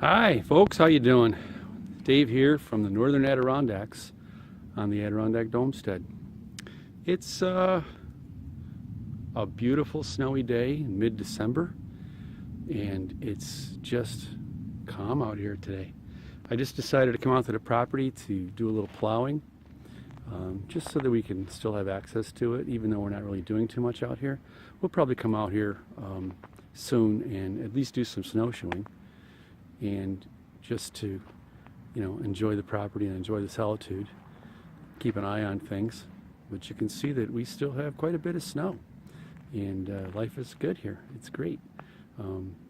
Hi folks, how you doing? Dave here from the Northern Adirondacks on the Adirondack Domestead. It's a beautiful snowy day in mid-December and it's just calm out here today. I just decided to come out to the property to do a little plowing, just so that we can still have access to it even though we're not really doing too much out here. We'll probably come out here soon and at least do some snowshoeing, and just to, enjoy the property and enjoy the solitude, keep an eye on things. But you can see that we still have quite a bit of snow, and life is good here. It's great.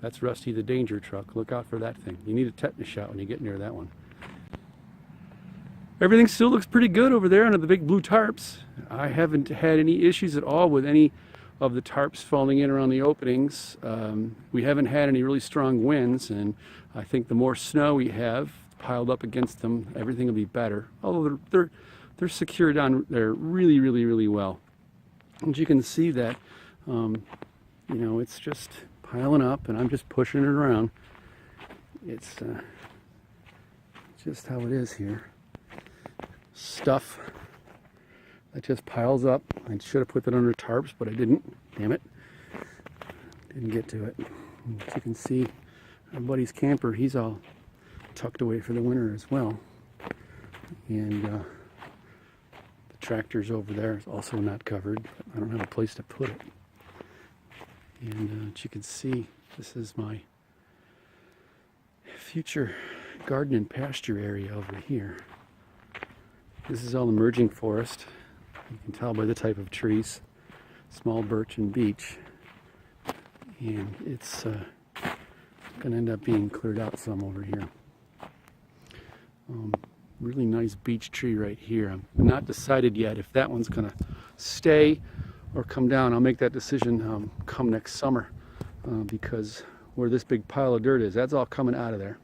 That's Rusty the danger truck. Look out for that thing. You need a tetanus shot when you get near that one. Everything still looks pretty good over there under the big blue tarps. I haven't had any issues at all with any of the tarps falling in around the openings. We haven't had any really strong winds, and I think the more snow we have piled up against them, everything will be better. Although they're secured on there really well. And you can see that, it's just piling up, and I'm just pushing it around. It's just how it is here. Stuff that just piles up. I should have put that under tarps, but I didn't. Damn it. Didn't get to it. As you can see, our buddy's camper, he's all tucked away for the winter as well. And the tractor's over there. It's also not covered. I don't have a place to put it. And as you can see, this is my future garden and pasture area over here. This is all emerging forest. You can tell by the type of trees, small birch and beech. And it's going to end up being cleared out some over here. Really nice beech tree right here. I'm not decided yet if that one's going to stay or come down. I'll make that decision come next summer, because where this big pile of dirt is, that's all coming out of there.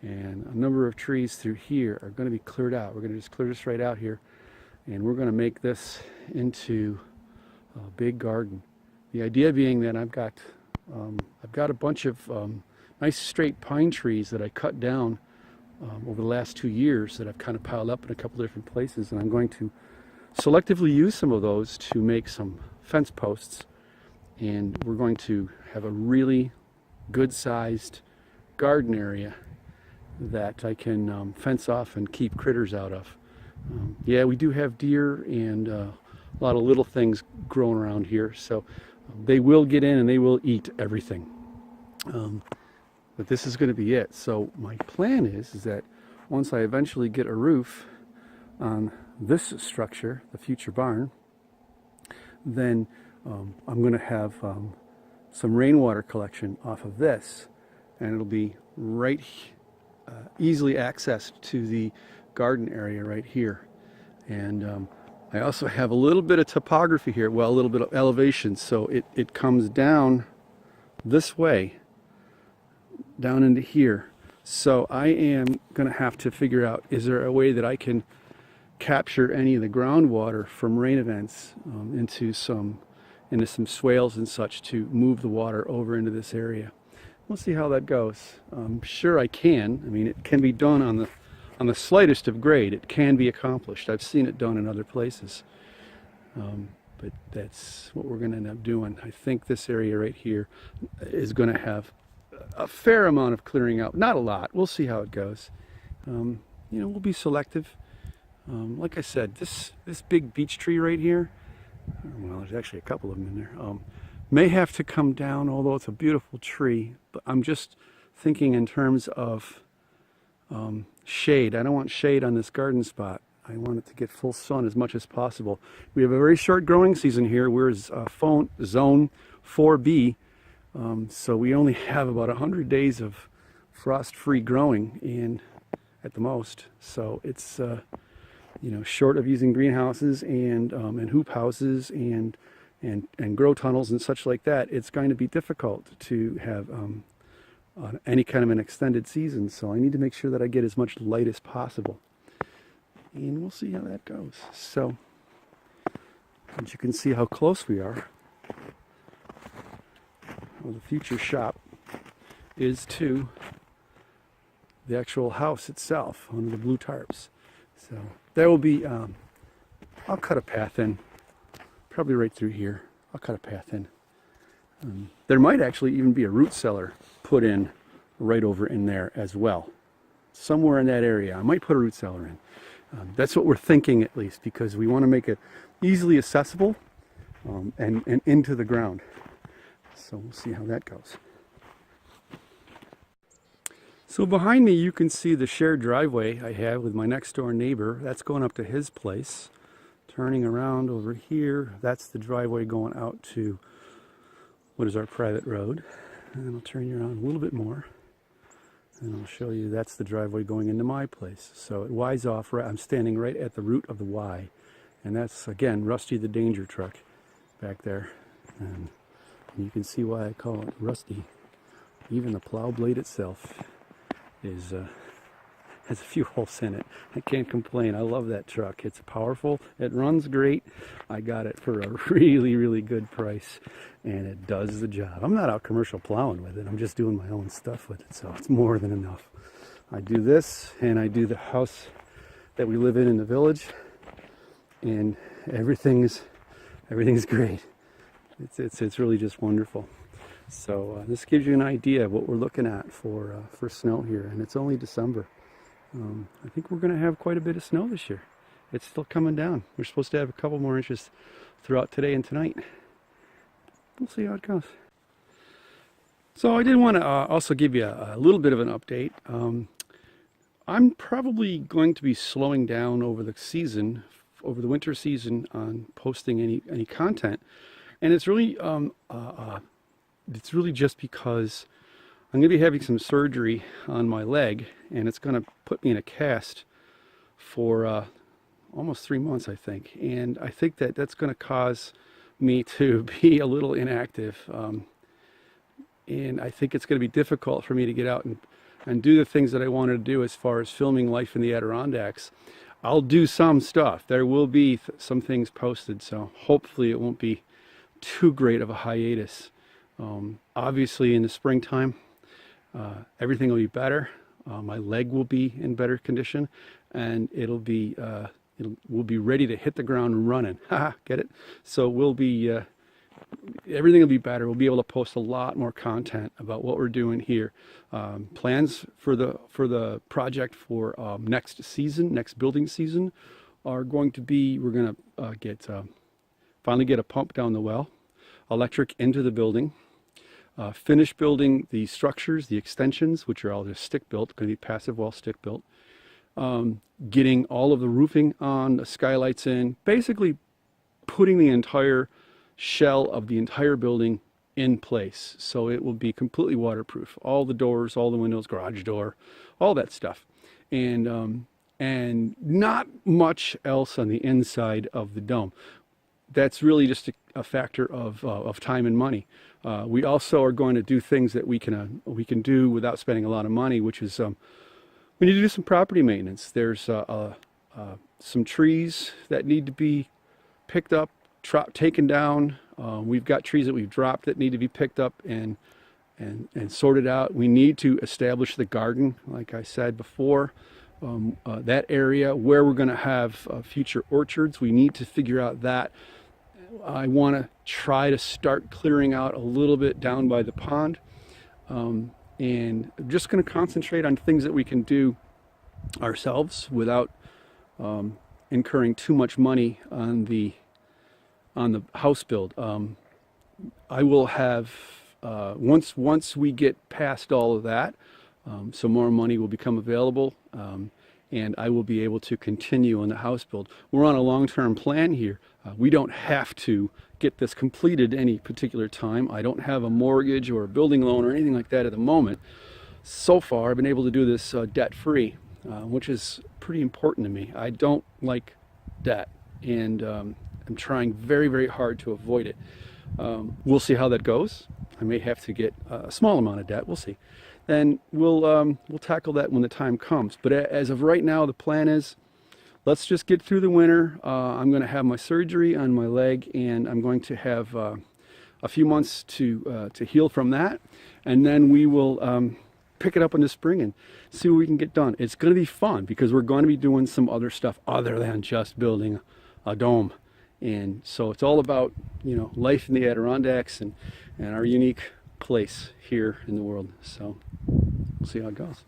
And a number of trees through here are going to be cleared out. We're going to just clear this right out here, and we're going to make this into a big garden. The idea being that I've got a bunch of nice straight pine trees that I cut down over the last 2 years that I've kind of piled up in a couple different places, and I'm going to selectively use some of those to make some fence posts, and we're going to have a really good sized garden area that I can fence off and keep critters out of. Yeah, we do have deer and a lot of little things growing around here, so they will get in and they will eat everything. But this is going to be it. So my plan is that once I eventually get a roof on this structure, the future barn, then I'm going to have some rainwater collection off of this, and it'll be right easily accessed to the garden area right here. And I also have a little bit of topography here, well, a little bit of elevation, so it comes down this way, down into here. So I am going to have to figure out, is there a way that I can capture any of the groundwater from rain events into some swales and such to move the water over into this area. We'll see how that goes. I'm sure I can. I mean, it can be done on the slightest of grade. It can be accomplished. I've seen it done in other places. But that's what we're going to end up doing. I think this area right here is going to have a fair amount of clearing out. Not a lot. We'll see how it goes. We'll be selective. Like I said, this big beech tree right here, well, there's actually a couple of them in there, may have to come down, although it's a beautiful tree. But I'm just thinking in terms of shade. I don't want shade on this garden spot. I want it to get full sun as much as possible. We have a very short growing season here. We're zone 4B, so we only have about 100 days of frost-free growing, and at the most. So it's short of using greenhouses and hoop houses and grow tunnels and such like that, it's going to be difficult to have any kind of an extended season. So I need to make sure that I get as much light as possible, and we'll see how that goes. So, as you can see how close we are, well, the future shop is to the actual house itself under the blue tarps. So there will be, I'll cut a path in, probably right through here. I'll cut a path in. There might actually even be a root cellar put in right over in there as well. Somewhere in that area, I might put a root cellar in. That's what we're thinking, at least, because we want to make it easily accessible and into the ground. So we'll see how that goes. So behind me you can see the shared driveway I have with my next door neighbor. That's going up to his place. Turning around over here, that's the driveway going out to what is our private road. And I'll turn you around a little bit more. And I'll show you that's the driveway going into my place. So it Y's off, I'm standing right at the root of the Y. And that's, again, Rusty the Danger Truck back there. And you can see why I call it Rusty. Even the plow blade itself is has a few holes in it. I can't complain. I love that truck. It's powerful. It runs great. I got it for a really, really good price, and it does the job. I'm not out commercial plowing with it. I'm just doing my own stuff with it, so it's more than enough. I do this, and I do the house that we live in the village, and everything's great. It's really just wonderful. So this gives you an idea of what we're looking at for snow here, and it's only December. I think we're going to have quite a bit of snow this year. It's still coming down. We're supposed to have a couple more inches throughout today and tonight. We'll see how it goes. So I did want to also give you a little bit of an update. I'm probably going to be slowing down over the season, over the winter season, on posting any content, and it's really just because I'm going to be having some surgery on my leg, and it's going to put me in a cast for almost 3 months, I think. And I think that's going to cause me to be a little inactive. And I think it's going to be difficult for me to get out and do the things that I wanted to do as far as filming life in the Adirondacks. I'll do some stuff. There will be some things posted, so hopefully it won't be too great of a hiatus. Obviously in the springtime, everything will be better. My leg will be in better condition, and we'll be ready to hit the ground running. Get it? So we'll be everything will be better. We'll be able to post a lot more content about what we're doing here. Plans for the project for next season, next building season, are going to be, we're going to finally get a pump down the well, electric into the building. Finish building the structures, the extensions, which are all just stick built, going to be passive wall stick built. Getting all of the roofing on, the skylights in, basically putting the entire shell of the entire building in place. So it will be completely waterproof. All the doors, all the windows, garage door, all that stuff. And not much else on the inside of the dome. That's really just a factor of time and money. We also are going to do things that we can do without spending a lot of money, which is we need to do some property maintenance. There's some trees that need to be picked up, taken down. We've got trees that we've dropped that need to be picked up and sorted out. We need to establish the garden, like I said before. That area where we're going to have future orchards, we need to figure out that. I want to try to start clearing out a little bit down by the pond, and I'm just going to concentrate on things that we can do ourselves without incurring too much money on the house build. I will have once we get past all of that, some more money will become available, and I will be able to continue on the house build. We're on a long-term plan here. We don't have to get this completed any particular time. I don't have a mortgage or a building loan or anything like that at the moment. So far, I've been able to do this debt-free, which is pretty important to me. I don't like debt, and I'm trying very, very hard to avoid it. We'll see how that goes. I may have to get a small amount of debt. We'll see. Then we'll tackle that when the time comes. But as of right now, the plan is, let's just get through the winter. I'm going to have my surgery on my leg, and I'm going to have a few months to heal from that, and then we will pick it up in the spring and see what we can get done. It's going to be fun because we're going to be doing some other stuff other than just building a dome. And so it's all about, you know, life in the Adirondacks and our unique place here in the world. So we'll see how it goes.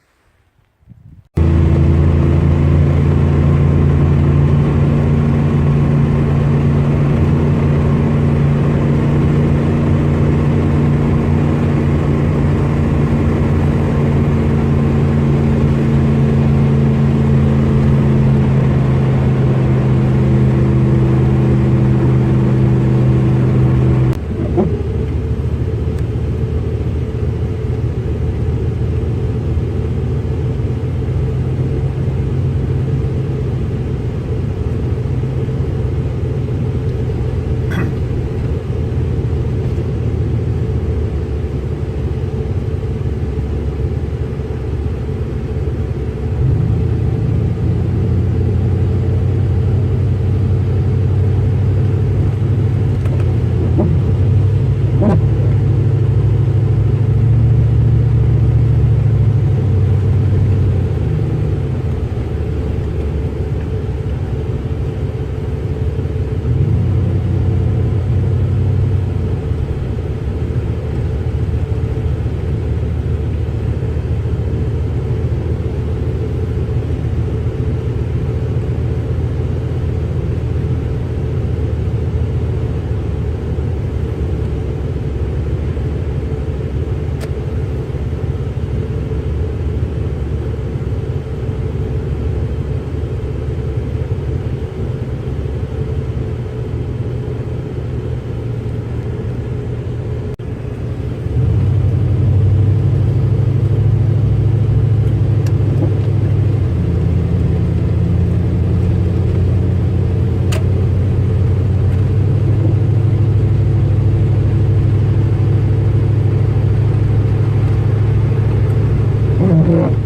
Yeah.